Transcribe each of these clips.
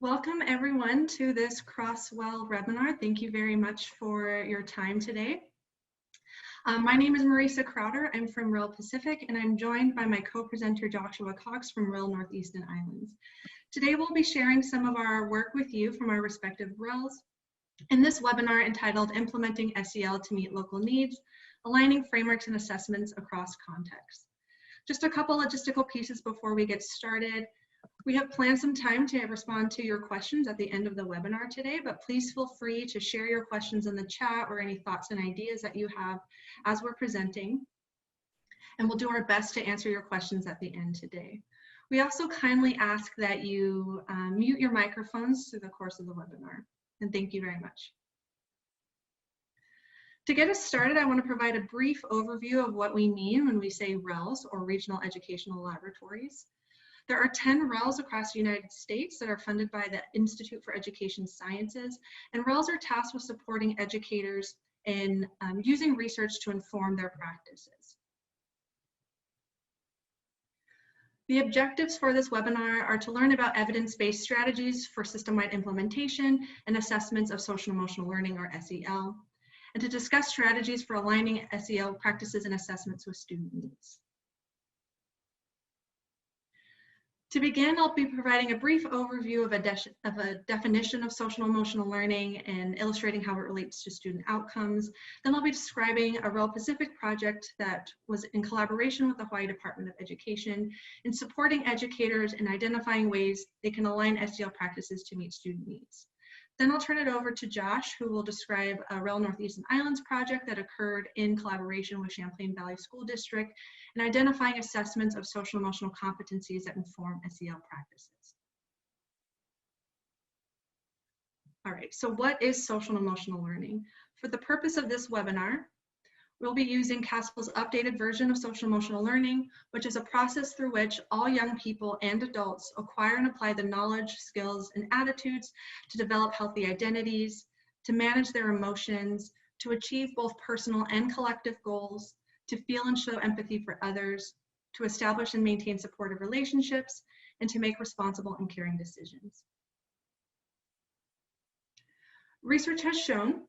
Welcome everyone to this Crosswell webinar. Thank you very much for your time today. My name is Marisa Crowder. I'm from REL Pacific and I'm joined by my co-presenter Joshua Cox from REL Northeastern Islands. Today we'll be sharing some of our work with you from our respective RELs in this webinar entitled Implementing SEL to Meet Local Needs, Aligning Frameworks and Assessments Across Contexts. Just a couple logistical pieces before we get started. We have planned some time to respond to your questions at the end of the webinar today, but please feel free to share your questions in the chat or any thoughts and ideas that you have as we're presenting. And we'll do our best to answer your questions at the end today. We also kindly ask that you mute your microphones through the course of the webinar. And thank you very much. To get us started, I want to provide a brief overview of what we mean when we say RELS, or Regional Educational Laboratories. There are 10 RELs across the United States that are funded by the Institute for Education Sciences, and RELs are tasked with supporting educators in using research to inform their practices. The objectives for this webinar are to learn about evidence-based strategies for system-wide implementation and assessments of social-emotional learning, or SEL, and to discuss strategies for aligning SEL practices and assessments with student needs. To begin, I'll be providing a brief overview of a definition of social-emotional learning and illustrating how it relates to student outcomes. Then I'll be describing a REL Pacific project that was in collaboration with the Hawaii Department of Education in supporting educators in identifying ways they can align SEL practices to meet student needs. Then I'll turn it over to Josh, who will describe a REL Northeastern Islands project that occurred in collaboration with Champlain Valley School District in identifying assessments of social-emotional competencies that inform SEL practices. All right, so what is social-emotional learning? For the purpose of this webinar, we'll be using CASEL's updated version of social-emotional learning, which is a process through which all young people and adults acquire and apply the knowledge, skills, and attitudes to develop healthy identities, to manage their emotions, to achieve both personal and collective goals, to feel and show empathy for others, to establish and maintain supportive relationships, and to make responsible and caring decisions. Research has shown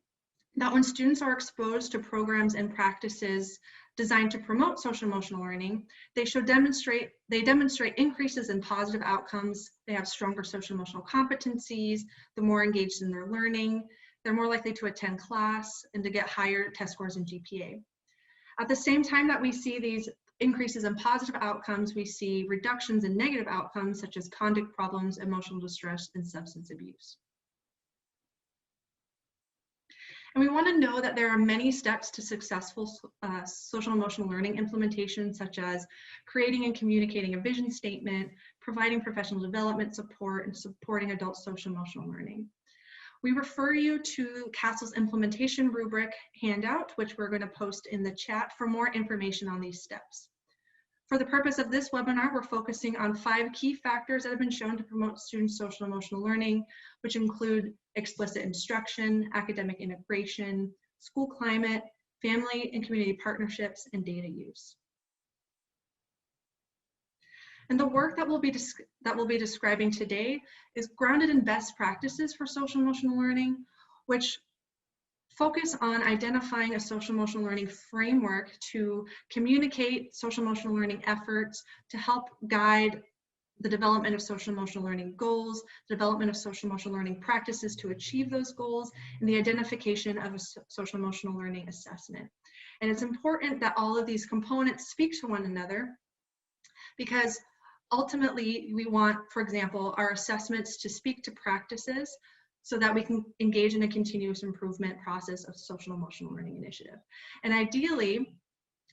that when students are exposed to programs and practices designed to promote social-emotional learning, they demonstrate increases in positive outcomes. They have stronger social-emotional competencies. They're more engaged in their learning. They're more likely to attend class and to get higher test scores and GPA. At the same time that we see these increases in positive outcomes, we see reductions in negative outcomes such as conduct problems, emotional distress, and substance abuse. And we want to know that there are many steps to successful social-emotional learning implementation, such as creating and communicating a vision statement, providing professional development support, and supporting adult social-emotional learning. We refer you to CASEL's implementation rubric handout, which we're going to post in the chat for more information on these steps. For the purpose of this webinar, we're focusing on 5 key factors that have been shown to promote students' social-emotional learning, which include explicit instruction, academic integration, school climate, family and community partnerships, and data use. And the work that we'll be describing today is grounded in best practices for social-emotional learning, which focus on identifying a social-emotional learning framework to communicate social-emotional learning efforts, to help guide the development of social-emotional learning goals, development of social-emotional learning practices to achieve those goals, and the identification of a social-emotional learning assessment. And it's important that all of these components speak to one another, because ultimately we want, for example, our assessments to speak to practices so that we can engage in a continuous improvement process of social-emotional learning initiative. And ideally,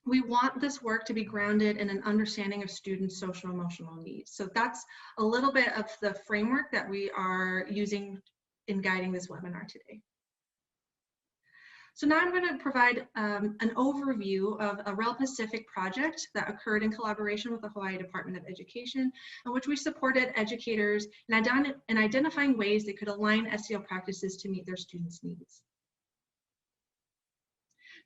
we want this work to be grounded in an understanding of students' social-emotional needs. So that's a little bit of the framework that we are using in guiding this webinar today. So now I'm going to provide an overview of a REL Pacific project that occurred in collaboration with the Hawaii Department of Education, in which we supported educators in identifying ways they could align SEL practices to meet their students' needs.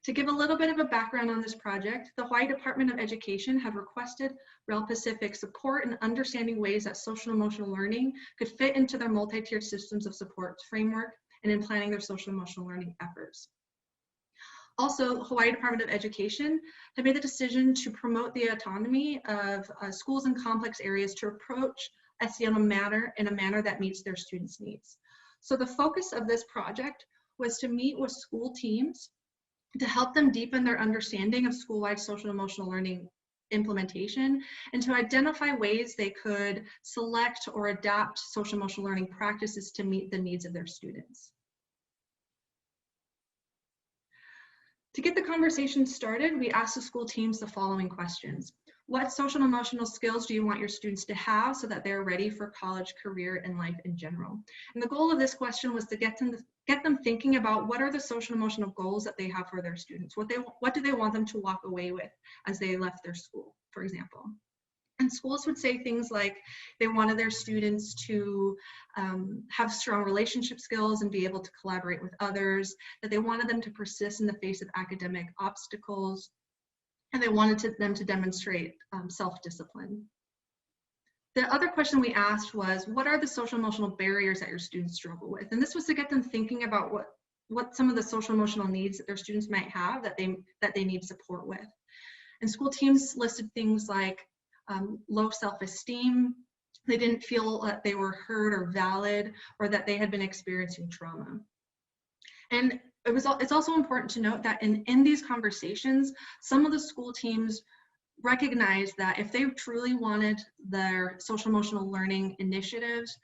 To give a little bit of a background on this project, the Hawaii Department of Education had requested REL Pacific support in understanding ways that social emotional learning could fit into their multi-tiered systems of support framework and in planning their social emotional learning efforts. Also, Hawaii Department of Education had made the decision to promote the autonomy of schools in complex areas to approach SEL in a manner that meets their students' needs. So the focus of this project was to meet with school teams to help them deepen their understanding of school-wide social emotional learning implementation and to identify ways they could select or adapt social emotional learning practices to meet the needs of their students. To get the conversation started, we asked the school teams the following questions. What social and emotional skills do you want your students to have so that they're ready for college, career, and life in general? And the goal of this question was to get them thinking about what are the social and emotional goals that they have for their students? What do they want them to walk away with as they left their school, for example? And schools would say things like they wanted their students to have strong relationship skills and be able to collaborate with others, that they wanted them to persist in the face of academic obstacles, and they wanted them to demonstrate self-discipline. The other question we asked was, what are the social emotional barriers that your students struggle with? And this was to get them thinking about what some of the social emotional needs that their students might have that they need support with. And school teams listed things like low self-esteem. They didn't feel that they were heard or valid, or that they had been experiencing trauma. And it's also important to note that in these conversations, some of the school teams recognized that if they truly wanted their social emotional learning initiatives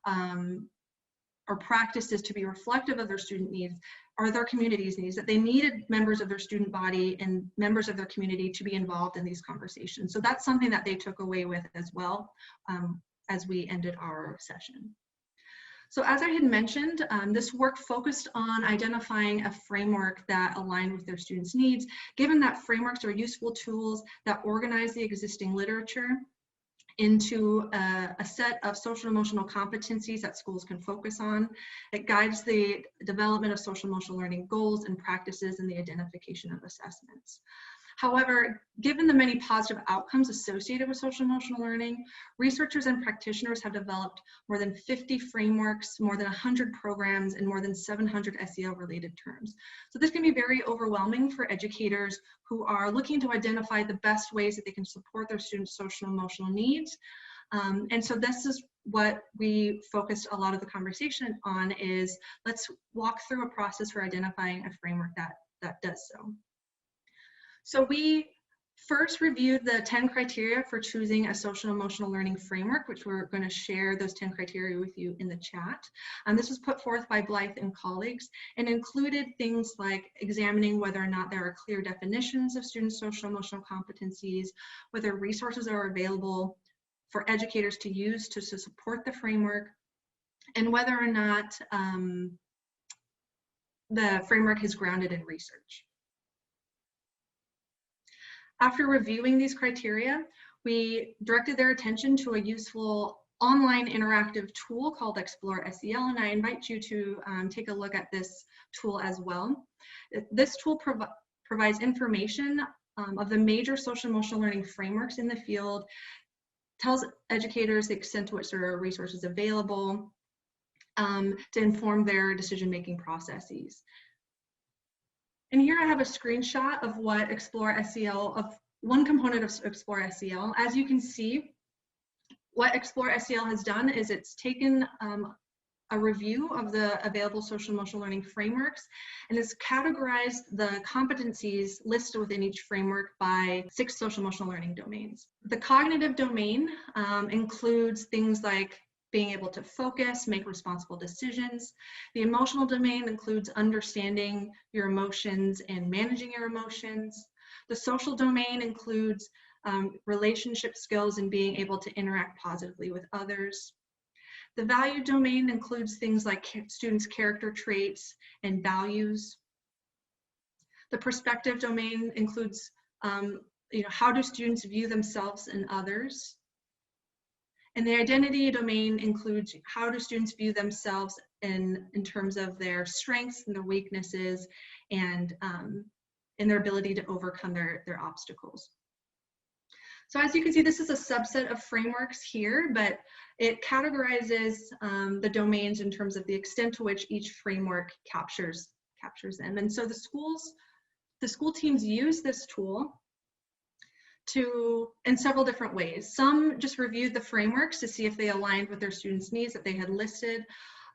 or practices to be reflective of their student needs or their community's needs, that they needed members of their student body and members of their community to be involved in these conversations. So that's something that they took away with as well as we ended our session. So as I had mentioned, this work focused on identifying a framework that aligned with their students' needs, given that frameworks are useful tools that organize the existing literature into a set of social emotional competencies that schools can focus on. It guides the development of social emotional learning goals and practices and the identification of assessments. However, given the many positive outcomes associated with social emotional learning, researchers and practitioners have developed more than 50 frameworks, more than 100 programs, and more than 700 SEL-related terms. So this can be very overwhelming for educators who are looking to identify the best ways that they can support their students' social and emotional needs. And so this is what we focused a lot of the conversation on, is let's walk through a process for identifying a framework that does so. So we first reviewed the 10 criteria for choosing a social emotional learning framework, which we're going to share those 10 criteria with you in the chat. This was put forth by Blythe and colleagues and included things like examining whether or not there are clear definitions of students' social emotional competencies, whether resources are available for educators to use to support the framework, and whether or not the framework is grounded in research. After reviewing these criteria, we directed their attention to a useful online interactive tool called Explore SEL, and I invite you to take a look at this tool as well. This tool provides information of the major social emotional learning frameworks in the field, tells educators the extent to which there are resources available to inform their decision-making processes. And here I have a screenshot of what Explore SEL, of one component of Explore SEL. As you can see, what Explore SEL has done is it's taken a review of the available social emotional learning frameworks and has categorized the competencies listed within each framework by 6 social emotional learning domains. The cognitive domain includes things like being able to focus, make responsible decisions. The emotional domain includes understanding your emotions and managing your emotions. The social domain includes relationship skills and being able to interact positively with others. The value domain includes things like students' character traits and values. The perspective domain includes how do students view themselves and others. And the identity domain includes how do students view themselves in terms of their strengths and their weaknesses, and in their ability to overcome their obstacles. So as you can see, this is a subset of frameworks here, but it categorizes the domains in terms of the extent to which each framework captures them. And so the school teams use this tool in several different ways. Some just reviewed the frameworks to see if they aligned with their students' needs that they had listed.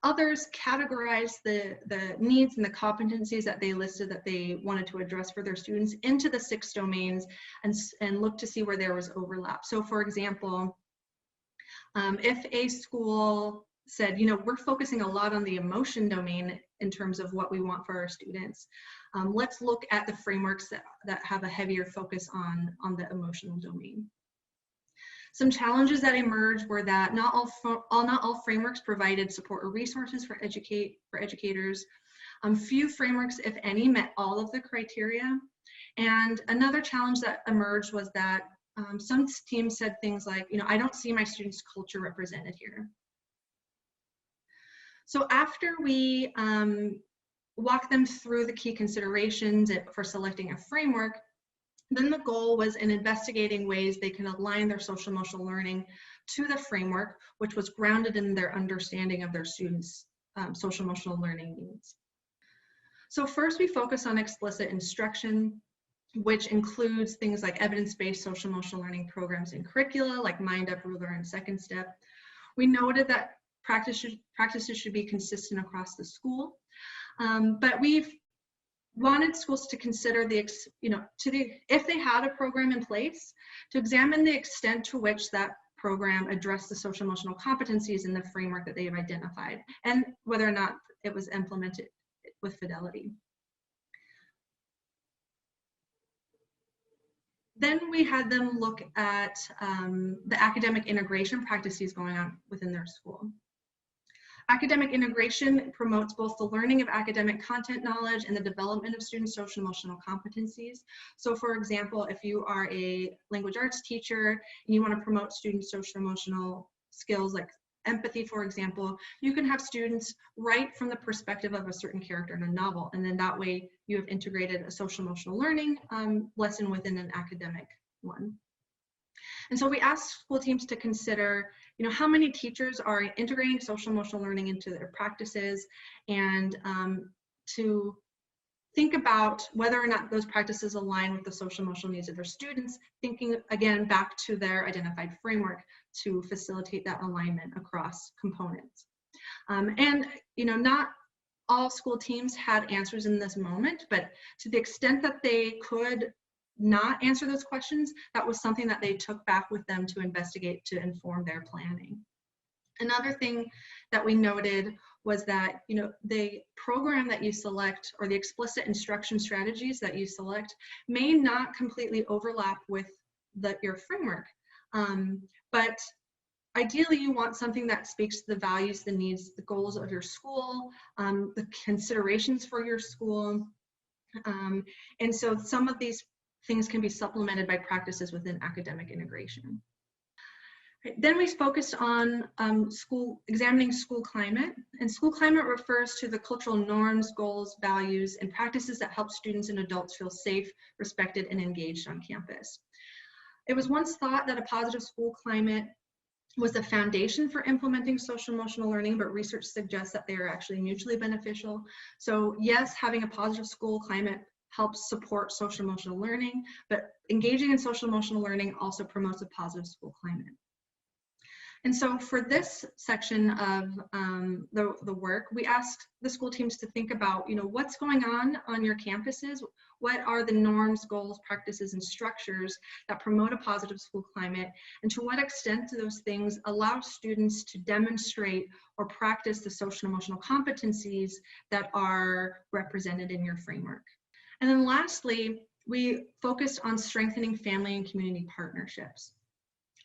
Others categorized the needs and the competencies that they listed that they wanted to address for their students into the 6 domains and look to see where there was overlap. So for example, if a school said, we're focusing a lot on the emotion domain in terms of what we want for our students, let's look at the frameworks that have a heavier focus on the emotional domain. Some challenges that emerged were that not all frameworks provided support or resources for educators. Few frameworks, if any, met all of the criteria. And another challenge that emerged was that some teams said things like, I don't see my students' culture represented here. So after we walk them through the key considerations for selecting a framework, then the goal was in investigating ways they can align their social emotional learning to the framework, which was grounded in their understanding of their students' social emotional learning needs. So first we focus on explicit instruction, which includes things like evidence-based social emotional learning programs and curricula like Mind Up, Ruler, and Second Step. We noted that practices should be consistent across the school, but we've wanted schools to consider if they had a program in place, to examine the extent to which that program addressed the social emotional competencies in the framework that they have identified, and whether or not it was implemented with fidelity. Then we had them look at the academic integration practices going on within their school. Academic integration promotes both the learning of academic content knowledge and the development of students' social emotional competencies. So for example, if you are a language arts teacher and you want to promote students' social emotional skills like empathy, for example, you can have students write from the perspective of a certain character in a novel, and then that way you have integrated a social emotional learning lesson within an academic one. And so we asked school teams to consider, how many teachers are integrating social emotional learning into their practices, and to think about whether or not those practices align with the social emotional needs of their students, thinking again back to their identified framework to facilitate that alignment across components. And not all school teams had answers in this moment, but to the extent that they could not answer those questions, that was something that they took back with them to investigate to inform their planning. Another thing that we noted was that the program that you select or the explicit instruction strategies that you select may not completely overlap with your framework, but ideally you want something that speaks to the values, the needs, the goals of your school, the considerations for your school, and so some of these things can be supplemented by practices within academic integration. Then we focused on examining school climate, and school climate refers to the cultural norms, goals, values, and practices that help students and adults feel safe, respected, and engaged on campus. It was once thought that a positive school climate was the foundation for implementing social emotional learning, but research suggests that they are actually mutually beneficial. So yes, having a positive school climate helps support social emotional learning, but engaging in social emotional learning also promotes a positive school climate. And so for this section of the work, we asked the school teams to think about, what's going on your campuses? What are the norms, goals, practices, and structures that promote a positive school climate? And to what extent do those things allow students to demonstrate or practice the social emotional competencies that are represented in your framework? And then lastly, we focused on strengthening family and community partnerships.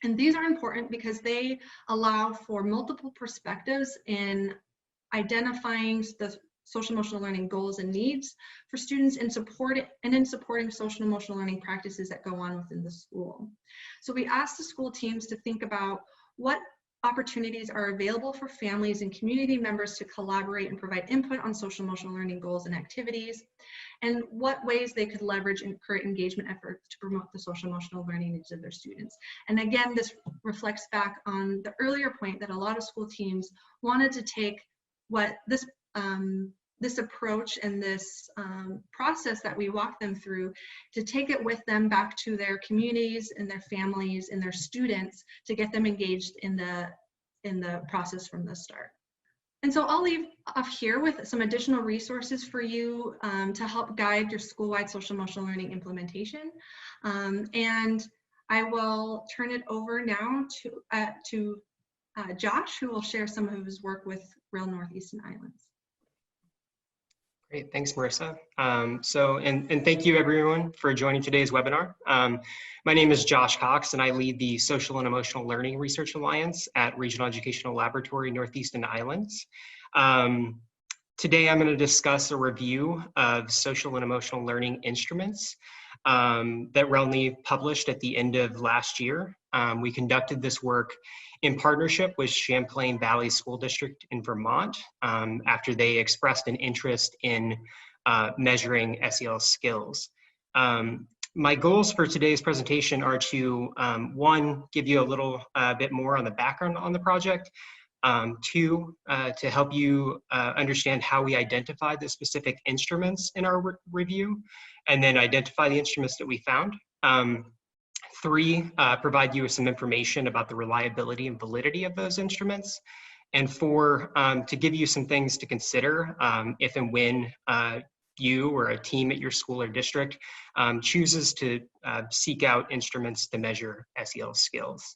And these are important because they allow for multiple perspectives in identifying the social emotional learning goals and needs for students and in supporting social emotional learning practices that go on within the school. So we asked the school teams to think about what opportunities are available for families and community members to collaborate and provide input on social emotional learning goals and activities, and what ways they could leverage current engagement efforts to promote the social emotional learning needs of their students. And again, this reflects back on the earlier point that a lot of school teams wanted to take what this approach and this process that we walk them through, to take it with them back to their communities and their families and their students to get them engaged in the process from the start. And so I'll leave off here with some additional resources for you to help guide your school-wide social emotional learning implementation. And I will turn it over now to Josh, who will share some of his work with REL Northeast and Islands. Great, thanks, Marissa. And thank you everyone for joining today's webinar. My name is Josh Cox and I lead the Social and Emotional Learning Research Alliance at Regional Educational Laboratory Northeast and Islands. Today I'm going to discuss a review of social and emotional learning instruments that REL published at the end of last year. We conducted this work in partnership with Champlain Valley School District in Vermont after they expressed an interest in measuring SEL skills. My goals for today's presentation are to, one, give you a little bit more on the background on the project, two, to help you understand how we identified the specific instruments in our review, and then identify the instruments that we found. Three, provide you with some information about the reliability and validity of those instruments. And four, to give you some things to consider if and when you or a team at your school or district chooses to seek out instruments to measure SEL skills.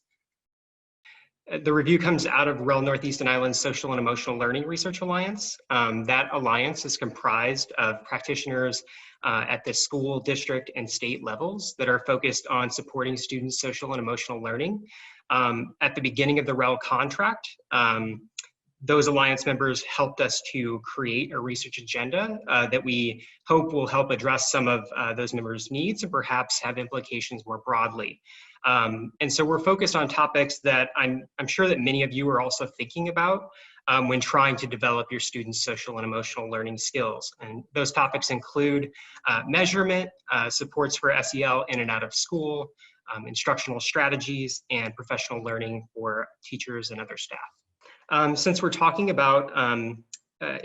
The review comes out of REL Northeast and Islands Social and Emotional Learning Research Alliance. That alliance is comprised of practitioners at the school, district, and state levels that are focused on supporting students' social and emotional learning. At the beginning of the REL contract, those alliance members helped us to create a research agenda that we hope will help address some of those members' needs and perhaps have implications more broadly. And so we're focused on topics that I'm sure that many of you are also thinking about when trying to develop your students' social and emotional learning skills. And those topics include measurement, supports for SEL in and out of school, instructional strategies, and professional learning for teachers and other staff. Since we're talking about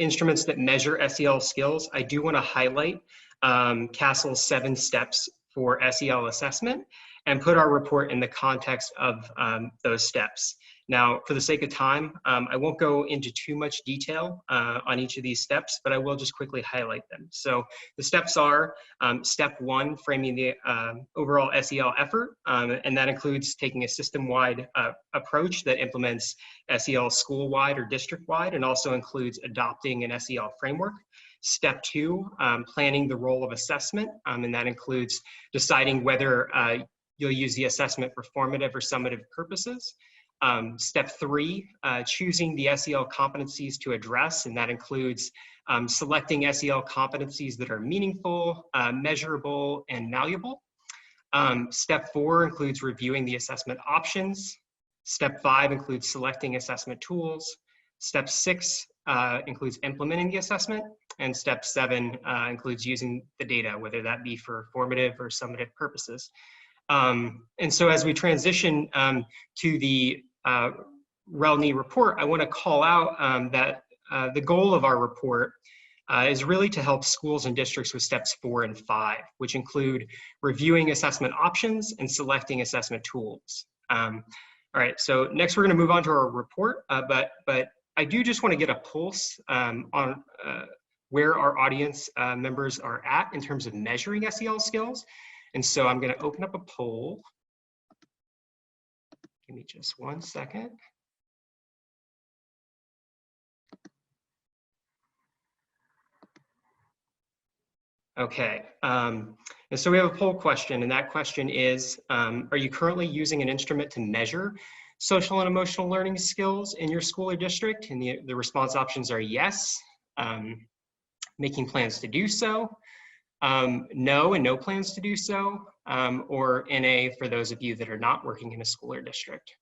instruments that measure SEL skills, I do want to highlight CASEL's 7 steps for SEL assessment and put our report in the context of those steps. Now, for the sake of time, I won't go into too much detail on each of these steps, but I will just quickly highlight them. So the steps are step 1, framing the overall SEL effort, and that includes taking a system-wide approach that implements SEL school-wide or district-wide, and also includes adopting an SEL framework. Step 2, planning the role of assessment, and that includes deciding whether you'll use the assessment for formative or summative purposes. Step 3, choosing the SEL competencies to address, and that includes selecting SEL competencies that are meaningful, measurable, and malleable. Step 4 includes reviewing the assessment options. Step 5 includes selecting assessment tools. Step 6 includes implementing the assessment. And step 7 includes using the data, whether that be for formative or summative purposes. And so as we transition to the REL report, I want to call out that the goal of our report is really to help schools and districts with steps 4 and 5, which include reviewing assessment options and selecting assessment tools. All right, so next we're going to move on to our report, but I do just want to get a pulse on where our audience members are at in terms of measuring SEL skills. And so I'm going to open up a poll. Give me just 1 second. Okay, and so we have a poll question, and that question is, are you currently using an instrument to measure social and emotional learning skills in your school or district? And the response options are yes, making plans to do so, no and no plans to do so, or NA for those of you that are not working in a school or district.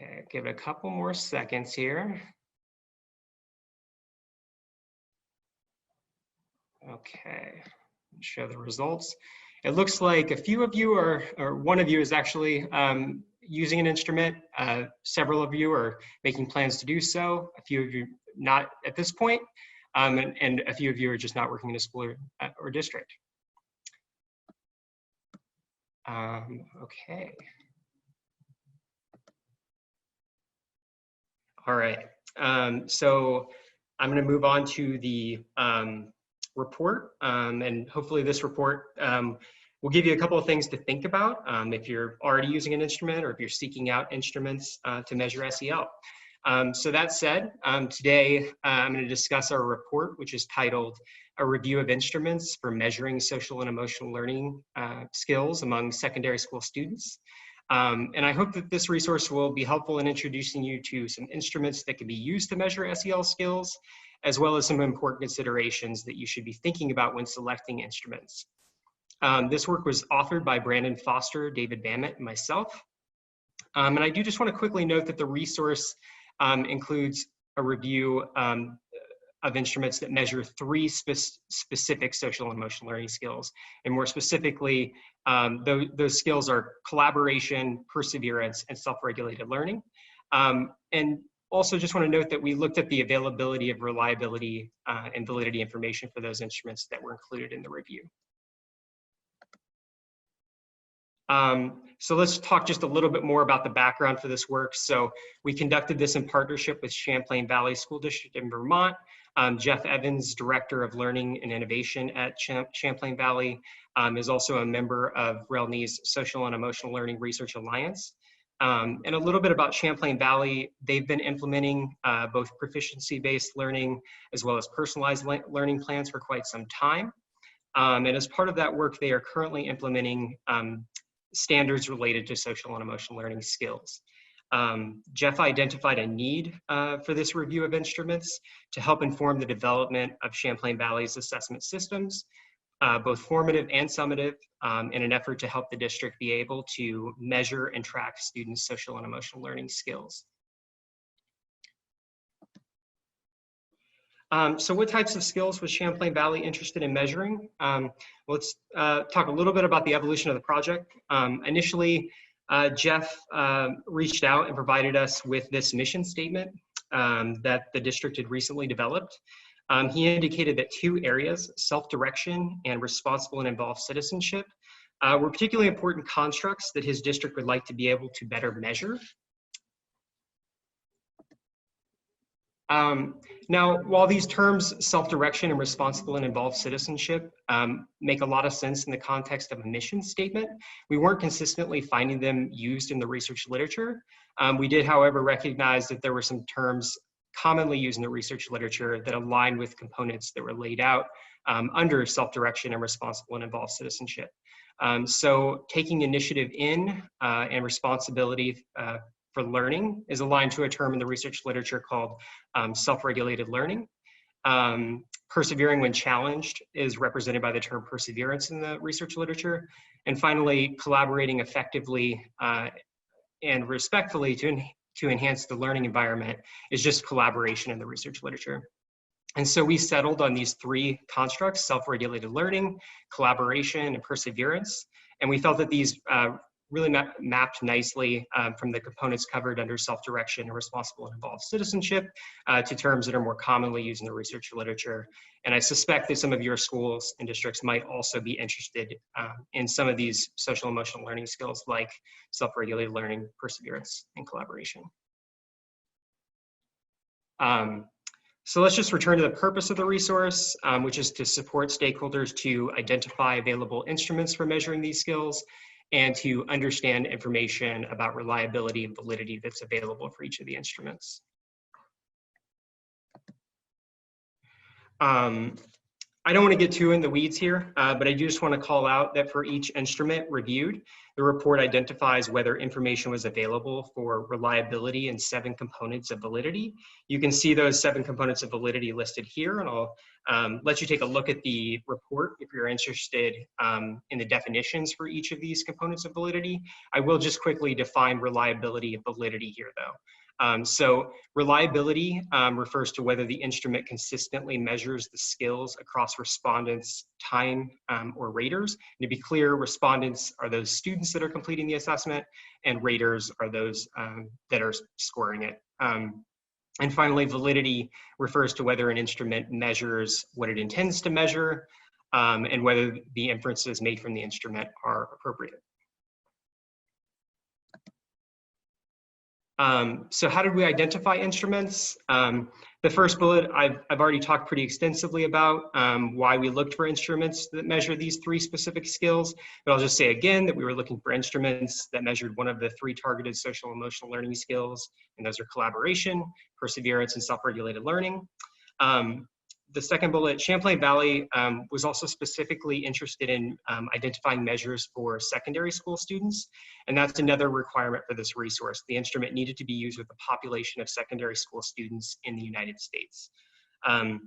Okay, give it a couple more seconds here. Okay, show the results. It looks like a few of you are, or one of you is actually using an instrument. Several of you are making plans to do so. A few of you not at this point, and a few of you are just not working in a school or district. Okay. All right. So I'm going to move on to the report, and hopefully this report will give you a couple of things to think about if you're already using an instrument or if you're seeking out instruments to measure SEL. So that said, today I'm going to discuss our report, which is titled A Review of Instruments for Measuring Social and Emotional Learning Skills Among Secondary School Students. And I hope that this resource will be helpful in introducing you to some instruments that can be used to measure SEL skills, as well as some important considerations that you should be thinking about when selecting instruments. This work was authored by Brandon Foster, David Bammett, and myself. And I do just want to quickly note that the resource includes a review of instruments that measure three specific social and emotional learning skills. And more specifically, those skills are collaboration, perseverance, and self-regulated learning. And also just want to note that we looked at the availability of reliability and validity information for those instruments that were included in the review. So let's talk just a little bit more about the background for this work. So we conducted this in partnership with Champlain Valley School District in Vermont. Jeff Evans, Director of Learning and Innovation at Champlain Valley, is also a member of REL's Social and Emotional Learning Research Alliance. And a little bit about Champlain Valley, they've been implementing both proficiency-based learning as well as personalized learning plans for quite some time. And as part of that work, they are currently implementing standards related to social and emotional learning skills. Jeff identified a need for this review of instruments to help inform the development of Champlain Valley's assessment systems, both formative and summative, in an effort to help the district be able to measure and track students' social and emotional learning skills. So what types of skills was Champlain Valley interested in measuring? Let's talk a little bit about the evolution of the project. Initially, Jeff reached out and provided us with this mission statement that the district had recently developed. He indicated that two areas, self-direction and responsible and involved citizenship, were particularly important constructs that his district would like to be able to better measure. Now, while these terms, self-direction and responsible and involved citizenship, make a lot of sense in the context of a mission statement, we weren't consistently finding them used in the research literature. We did, however, recognize that there were some terms commonly used in the research literature that aligned with components that were laid out under self-direction and responsible and involved citizenship. So taking initiative in and responsibility for learning is aligned to a term in the research literature called self-regulated learning. Persevering when challenged is represented by the term perseverance in the research literature. And finally, collaborating effectively and respectfully to enhance the learning environment is just collaboration in the research literature. And so we settled on these three constructs: self-regulated learning, collaboration, and perseverance. And we felt that these really mapped nicely from the components covered under self-direction and responsible and involved citizenship to terms that are more commonly used in the research literature. And I suspect that some of your schools and districts might also be interested in some of these social emotional learning skills like self-regulated learning, perseverance, and collaboration. So let's just return to the purpose of the resource, which is to support stakeholders to identify available instruments for measuring these skills and to understand information about reliability and validity that's available for each of the instruments. I don't want to get too in the weeds here, but I do just want to call out that for each instrument reviewed, the report identifies whether information was available for reliability and 7 components of validity. You can see those 7 components of validity listed here, and I'll let you take a look at the report if you're interested in the definitions for each of these components of validity. I will just quickly define reliability and validity here, though. So reliability refers to whether the instrument consistently measures the skills across respondents' time or raters. And to be clear, respondents are those students that are completing the assessment, and raters are those that are scoring it. And finally, validity refers to whether an instrument measures what it intends to measure and whether the inferences made from the instrument are appropriate. So how did we identify instruments? The first bullet I've already talked pretty extensively about why we looked for instruments that measure these 3 specific skills, but I'll just say again that we were looking for instruments that measured one of the 3 targeted social emotional learning skills, and those are collaboration, perseverance, and self-regulated learning. The second bullet, Champlain Valley was also specifically interested in identifying measures for secondary school students, and that's another requirement for this resource. The instrument needed to be used with a population of secondary school students in the United States. And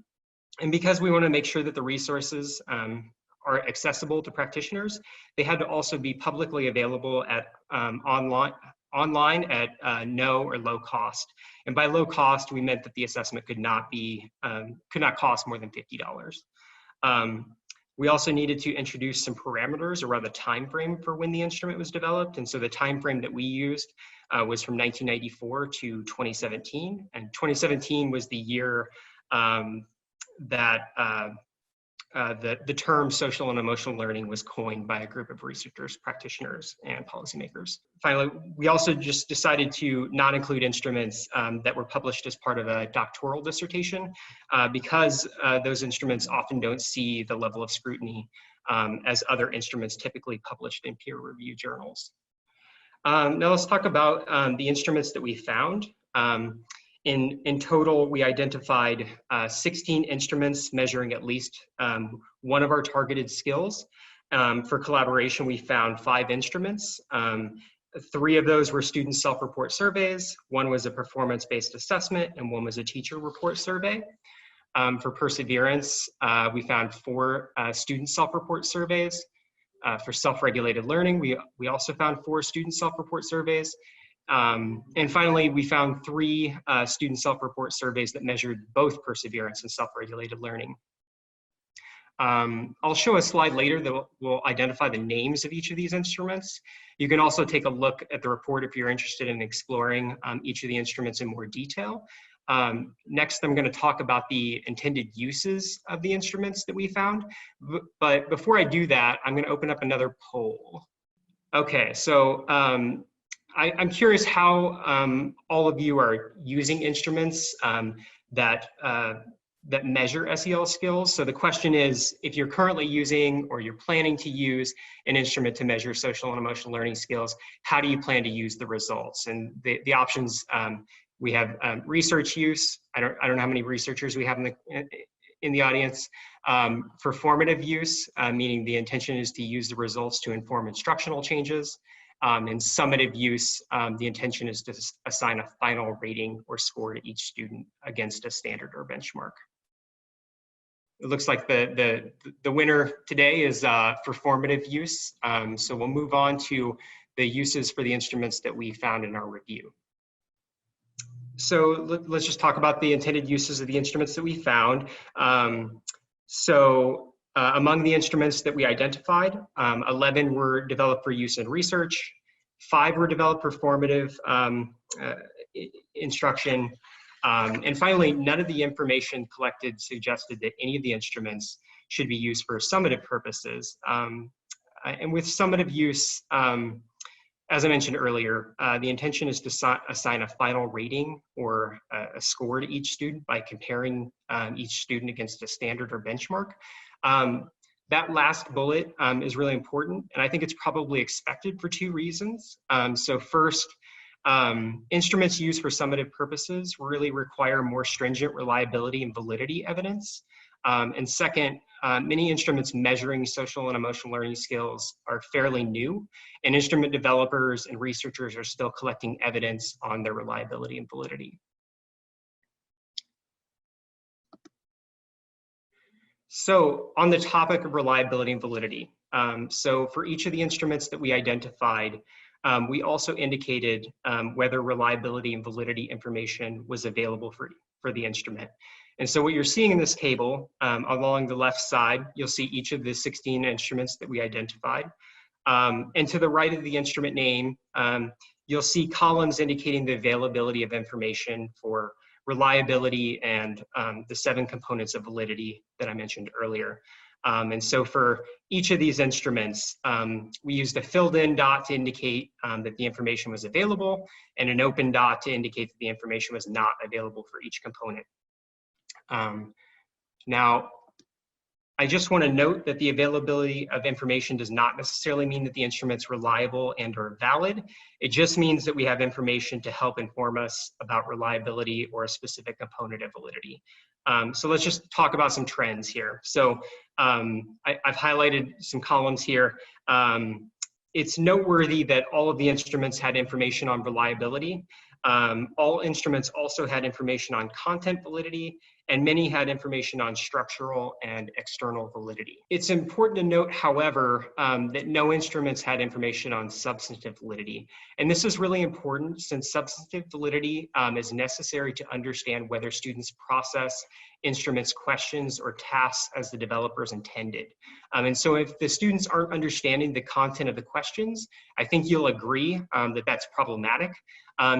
because we want to make sure that the resources are accessible to practitioners, they had to also be publicly available at online at no or low cost. And by low cost, we meant that the assessment could not cost more than $50. We also needed to introduce some parameters around the time frame for when the instrument was developed. And so the time frame that we used was from 1994 to 2017. And 2017 was the year that the term social and emotional learning was coined by a group of researchers, practitioners, and policymakers. Finally, we also just decided to not include instruments that were published as part of a doctoral dissertation because those instruments often don't see the level of scrutiny as other instruments typically published in peer-reviewed journals. Now let's talk about the instruments that we found. In total, we identified 16 instruments measuring at least one of our targeted skills. For collaboration, we found 5 instruments. 3 of those were student self-report surveys, 1 was a performance-based assessment, and 1 was a teacher report survey. For perseverance, we found 4 student self-report surveys. For self-regulated learning, we also found 4 student self-report surveys. And finally, we found 3 student self-report surveys that measured both perseverance and self-regulated learning. I'll show a slide later that will identify the names of each of these instruments. You can also take a look at the report if you're interested in exploring each of the instruments in more detail. Next, I'm going to talk about the intended uses of the instruments that we found. But before I do that, I'm going to open up another poll. Okay, so I'm curious how all of you are using instruments that measure SEL skills. So the question is, if you're currently using or you're planning to use an instrument to measure social and emotional learning skills, how do you plan to use the results? And the options, we have research use. I don't know how many researchers we have in the audience. For formative use, meaning the intention is to use the results to inform instructional changes. In summative use, the intention is to assign a final rating or score to each student against a standard or benchmark. It looks like the winner today is for formative use. So we'll move on to the uses for the instruments that we found in our review. So let's just talk about the intended uses of the instruments that we found. Among the instruments that we identified, 11 were developed for use in research, 5 were developed for formative instruction, and finally, none of the information collected suggested that any of the instruments should be used for summative purposes. And with summative use, as I mentioned earlier, the intention is to assign a final rating or a score to each student by comparing each student against a standard or benchmark. That last bullet is really important, and I think it's probably expected for 2 reasons. So first, instruments used for summative purposes really require more stringent reliability and validity evidence. And second, many instruments measuring social and emotional learning skills are fairly new, and instrument developers and researchers are still collecting evidence on their reliability and validity. So on the topic of reliability and validity, so for each of the instruments that we identified, we also indicated whether reliability and validity information was available for the instrument. And so what you're seeing in this table, along the left side, you'll see each of the 16 instruments that we identified. And to the right of the instrument name, you'll see columns indicating the availability of information for reliability and the 7 components of validity that I mentioned earlier. And so for each of these instruments, we used a filled in dot to indicate that the information was available and an open dot to indicate that the information was not available for each component. Now, I just want to note that the availability of information does not necessarily mean that the instrument's reliable and or valid. It just means that we have information to help inform us about reliability or a specific component of validity. So let's just talk about some trends here. So I've highlighted some columns here. It's noteworthy that all of the instruments had information on reliability. All instruments also had information on content validity, and many had information on structural and external validity. It's important to note, however, that no instruments had information on substantive validity. And this is really important since substantive validity is necessary to understand whether students process instruments' questions or tasks as the developers intended. And so if the students aren't understanding the content of the questions, I think you'll agree that that's problematic.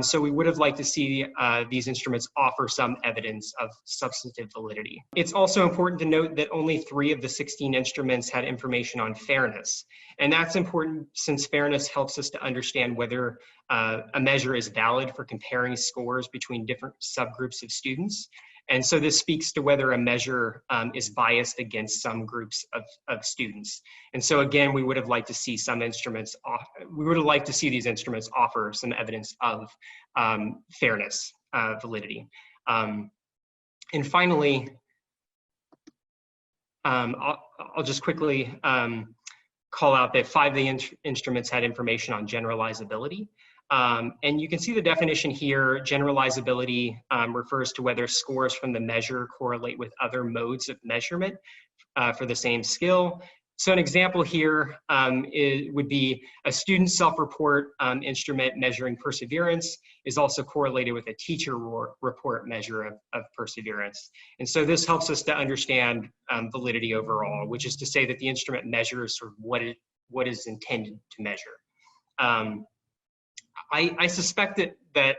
So we would have liked to see these instruments offer some evidence of substantive validity. It's also important to note that only 3 of the 16 instruments had information on fairness. And that's important since fairness helps us to understand whether a measure is valid for comparing scores between different subgroups of students. And so this speaks to whether a measure is biased against some groups of students. And so again, we would have liked to see some instruments, we would have liked to see these instruments offer some evidence of fairness, validity. And finally, I'll just quickly call out that 5 of the instruments had information on generalizability. And you can see the definition here. Generalizability refers to whether scores from the measure correlate with other modes of measurement for the same skill. So an example here would be a student self-report instrument measuring perseverance is also correlated with a teacher report measure of perseverance. And so this helps us to understand validity overall, which is to say that the instrument measures sort of what is intended to measure. I suspect that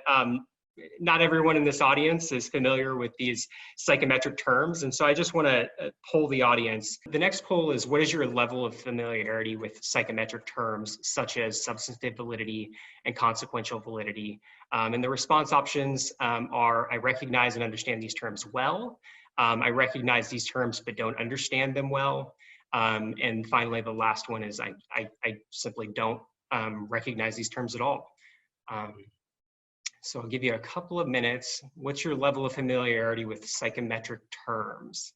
not everyone in this audience is familiar with these psychometric terms, and so I just want to poll the audience. The next poll is, what is your level of familiarity with psychometric terms such as substantive validity and consequential validity? And the response options are, I recognize and understand these terms well. I recognize these terms but don't understand them well. And finally, the last one is, I simply don't recognize these terms at all. So I'll give you a couple of minutes. What's your level of familiarity with psychometric terms?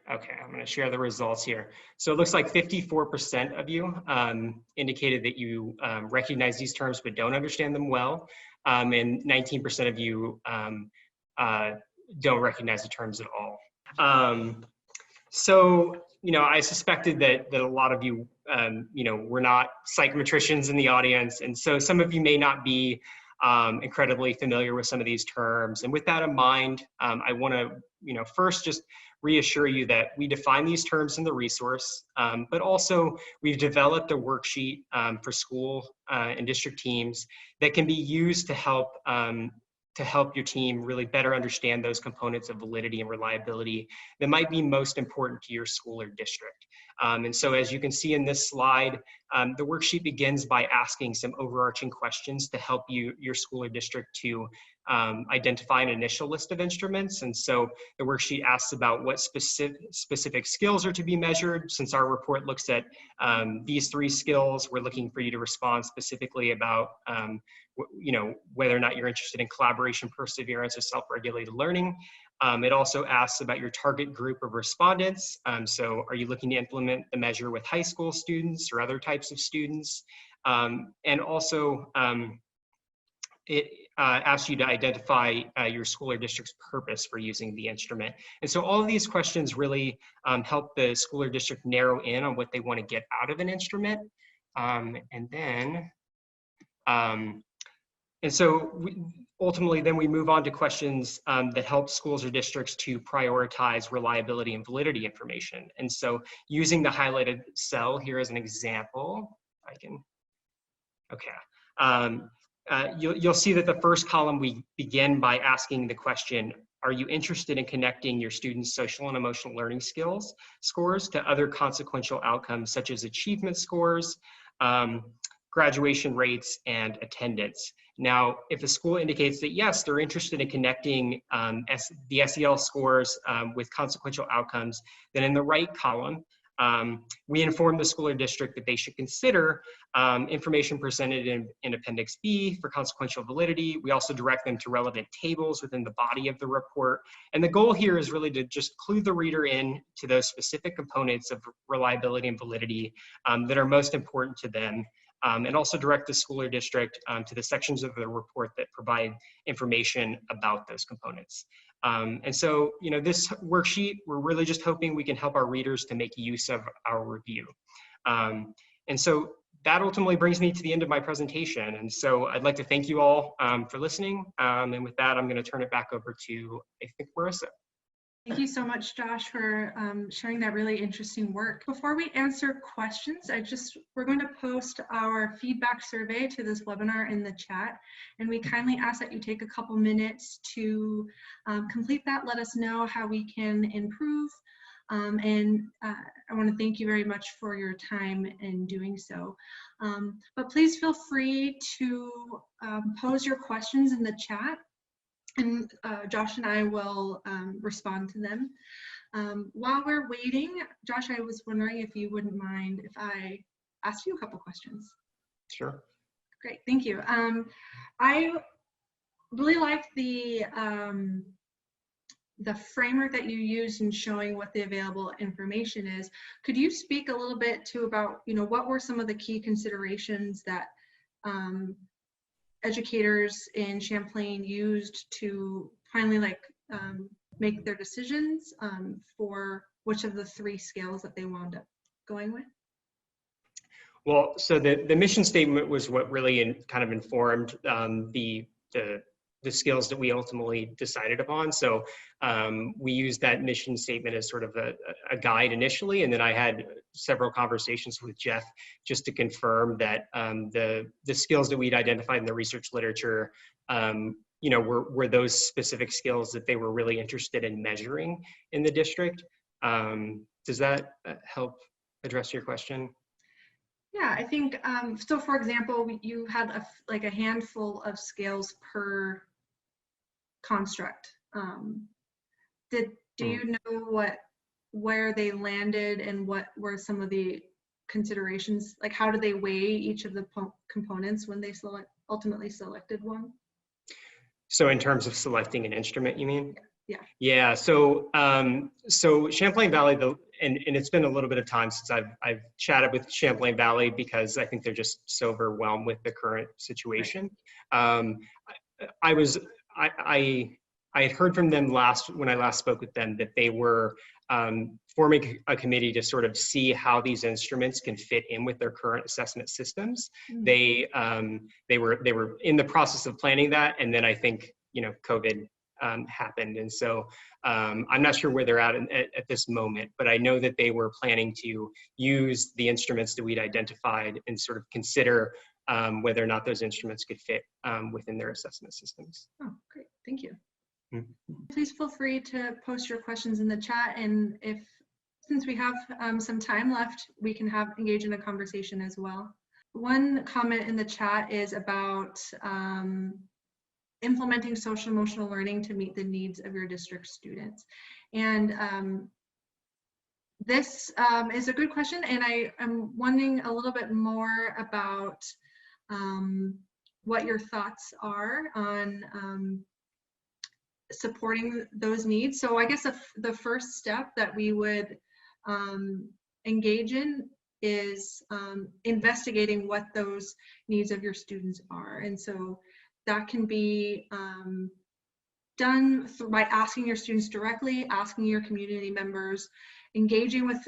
Okay, I'm going to share the results here. So it looks like 54% of you indicated that you recognize these terms but don't understand them well, and 19% of you don't recognize the terms at all. So, you know, I suspected that a lot of you, you know, were not psychometricians in the audience, and so some of you may not be incredibly familiar with some of these terms. And with that in mind, I want to, you know, first just reassure you that we define these terms in the resource, but also we've developed a worksheet for school and district teams that can be used to help your team really better understand those components of validity and reliability that might be most important to your school or district. And so as you can see in this slide, the worksheet begins by asking some overarching questions to help your school or district to identify an initial list of instruments. And so the worksheet asks about what specific skills are to be measured. Since our report looks at these 3 skills, we're looking for you to respond specifically about you know, whether or not you're interested in collaboration, perseverance, or self-regulated learning. It also asks about your target group of respondents. So are you looking to implement the measure with high school students or other types of students? And also, it asks you to identify your school or district's purpose for using the instrument. And so all of these questions really help the school or district narrow in on what they want to get out of an instrument. Ultimately, then we move on to questions that help schools or districts to prioritize reliability and validity information. And so using the highlighted cell here as an example, I can, okay. You'll see that the first column, we begin by asking the question, are you interested in connecting your students' social and emotional learning skills scores to other consequential outcomes such as achievement scores, graduation rates, and attendance? Now, if a school indicates that yes, they're interested in connecting the SEL scores with consequential outcomes, then in the right column, we inform the school or district that they should consider information presented in Appendix B for consequential validity. We also direct them to relevant tables within the body of the report. And the goal here is really to just clue the reader in to those specific components of reliability and validity that are most important to them. And also direct the school or district to the sections of the report that provide information about those components. And so, you know, this worksheet, we're really just hoping we can help our readers to make use of our review. And so that ultimately brings me to the end of my presentation. And so I'd like to thank you all for listening. And with that, I'm going to turn it back over to, I think, Marissa. Thank you so much, Josh, for sharing that really interesting work. Before we answer questions, we're going to post our feedback survey to this webinar in the chat, and we kindly ask that you take a couple minutes to complete that. Let us know how we can improve, and I want to thank you very much for your time in doing so. But please feel free to pose your questions in the chat, and Josh and I will respond to them. While we're waiting, Josh, I was wondering if you wouldn't mind if I asked you a couple questions. Sure. Great, thank you. I really like the framework that you used in showing what the available information is. Could you speak a little bit to about, you know, what were some of the key considerations that educators in Champlain used to finally make their decisions for which of the 3 scales that they wound up going with? Well, so the mission statement was what really kind of informed the skills that we ultimately decided upon. So we used that mission statement as sort of a guide initially, and then I had several conversations with Jeff just to confirm that the skills that we'd identified in the research literature, you know, were those specific skills that they were really interested in measuring in the district. Does that help address your question? Yeah, I think, so for example, you had a handful of scales per construct. Do you know where they landed and what were some of the considerations? Like, how did they weigh each of the components when they ultimately selected one? So in terms of selecting an instrument, you mean? Yeah. Yeah. So so Champlain Valley, and it's been a little bit of time since I've chatted with Champlain Valley because I think they're just so overwhelmed with the current situation. Right. I had heard from them when I last spoke with them that they were forming a committee to sort of see how these instruments can fit in with their current assessment systems. Mm-hmm. They were in the process of planning that, and then I think, you know, COVID happened, and so I'm not sure where they're at this moment, but I know that they were planning to use the instruments that we'd identified and sort of consider whether or not those instruments could fit within their assessment systems. Oh, great, thank you. Mm-hmm. Please feel free to post your questions in the chat, and since we have some time left, we can engage in a conversation as well. One comment in the chat is about implementing social emotional learning to meet the needs of your district students. And this is a good question, and I am wondering a little bit more about what your thoughts are on supporting those needs. So I guess the first step that we would engage in is investigating what those needs of your students are. And so that can be done by asking your students directly, asking your community members, engaging with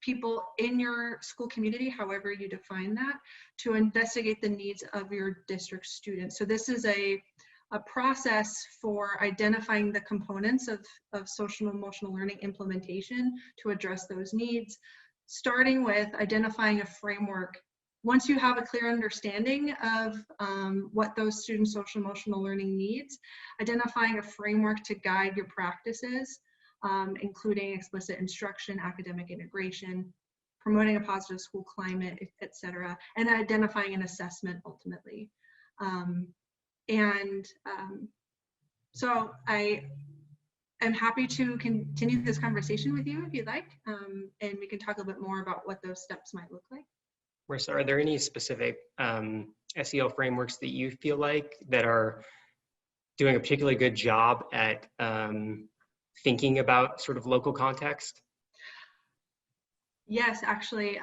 people in your school community, however you define that, to investigate the needs of your district students. So this is a process for identifying the components of social and emotional learning implementation to address those needs, starting with identifying a framework. Once you have a clear understanding of what those student social emotional learning needs, identifying a framework to guide your practices, including explicit instruction, academic integration, promoting a positive school climate, etc., and identifying an assessment ultimately. So I am happy to continue this conversation with you if you'd like, and we can talk a little bit more about what those steps might look like. Marissa, are there any specific SEL frameworks that you feel like that are doing a particularly good job at thinking about sort of local context? Yes, actually.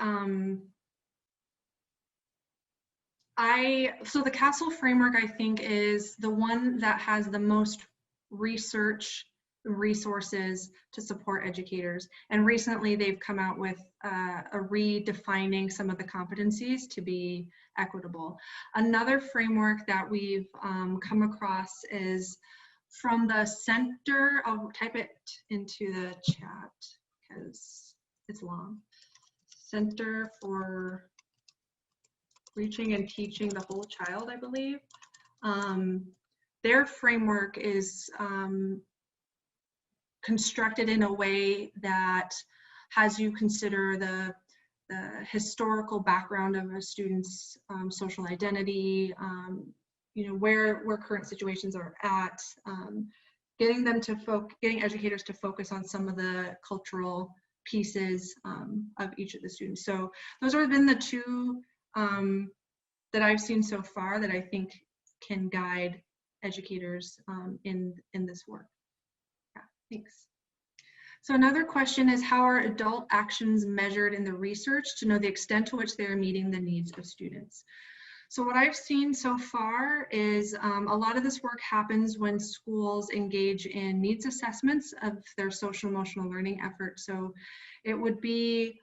So the CASEL framework, I think, is the one that has the most research resources to support educators. And recently they've come out with a redefining some of the competencies to be equitable. Another framework that we've come across is from the Center, I'll type it into the chat because it's long. Center for Reaching and Teaching the Whole Child, I believe. Their framework is constructed in a way that has you consider the historical background of a student's social identity, you know, where current situations are at, getting educators to focus on some of the cultural pieces of each of the students. So those have been the two that I've seen so far that I think can guide educators in this work. Yeah, thanks. So another question is, how are adult actions measured in the research to know the extent to which they are meeting the needs of students? So what I've seen so far is a lot of this work happens when schools engage in needs assessments of their social emotional learning efforts. So it would be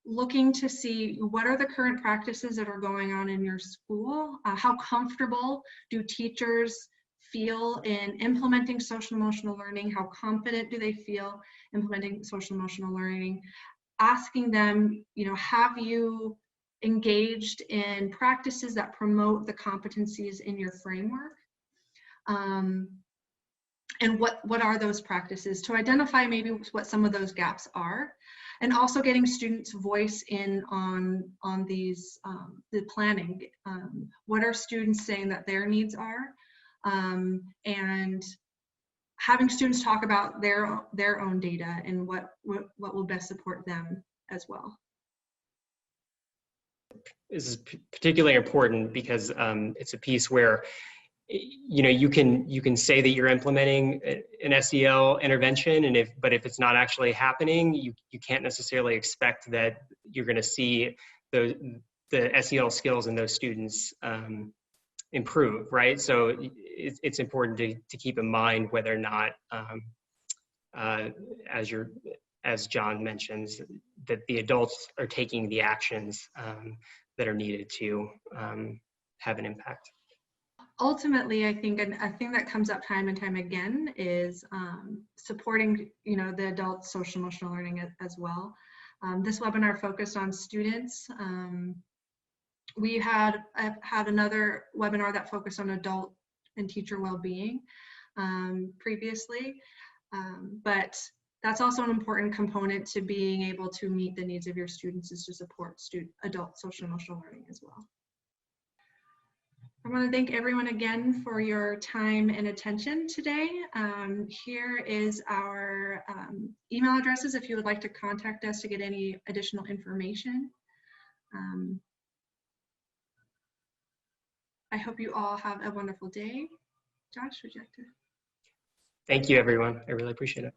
looking to see what are the current practices that are going on in your school, how comfortable do teachers feel in implementing social emotional learning, how confident do they feel implementing social emotional learning, asking them, you know, have you engaged in practices that promote the competencies in your framework, and what are those practices, to identify maybe what some of those gaps are, and also getting students' voice in on these the planning. What are students saying that their needs are, and having students talk about their own data and what will best support them as well. This is particularly important because it's a piece where, you know, you can say that you're implementing an SEL intervention, but if it's not actually happening, you can't necessarily expect that you're going to see the SEL skills in those students improve, right? So it's important to keep in mind whether or not, as John mentions, that the adults are taking the actions that are needed to have an impact. Ultimately, I think a thing that comes up time and time again is supporting, you know, the adult social emotional learning as well. This webinar focused on students. I've had another webinar that focused on adult and teacher well-being previously, but that's also an important component to being able to meet the needs of your students, is to support adult social emotional learning as well. I want to thank everyone again for your time and attention today. Here is our email addresses if you would like to contact us to get any additional information. I hope you all have a wonderful day. Josh, would you like to? Thank you, everyone. I really appreciate it.